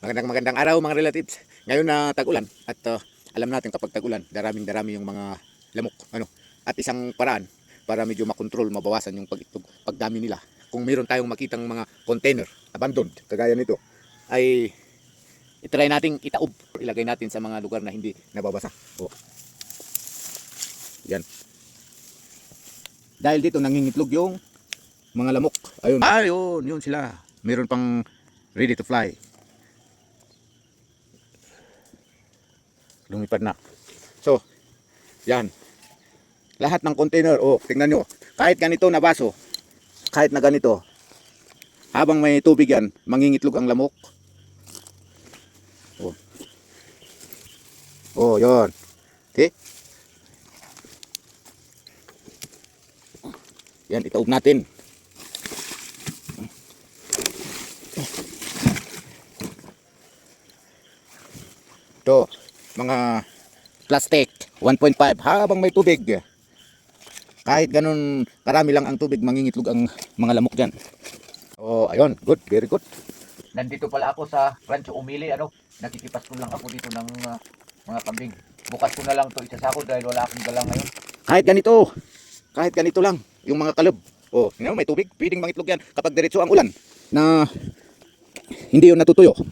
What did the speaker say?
Magandang araw mga relatives. Ngayon na tag-ulan at alam natin kapag tag-ulan, darami yung mga lamok. At isang paraan para medyo makontrol, mabawasan yung pagdami nila. Kung meron tayong makitang mga container, abandoned, kagaya nito, ay itry nating itaob. Ilagay natin sa mga lugar na hindi nababasa. Yan. Dahil dito nangingitlog yung mga lamok. Ayun. Yun sila. Meron pang ready to fly. Lumipad na. So, yan. Lahat ng container, tingnan nyo. Kahit ganito na baso, kahit na ganito, habang may tubig yan, mangingitlog ang lamok. Yun. Okay? Yan, itaob natin. Ito, mga plastic 1.5 habang may tubig, kahit ganun karami lang ang tubig, mangingitlog ang mga lamok dyan. Ayun, good, very good. Nandito pala ako sa Rancho Umili, nakikipasko lang ako dito ng mga kambing. Bukas ko na lang to isasako dahil wala akong dala ngayon. Kahit ganito lang yung mga kalab. May tubig, pwedeng mangitlog yan kapag diretso ang ulan na hindi yun natutuyo.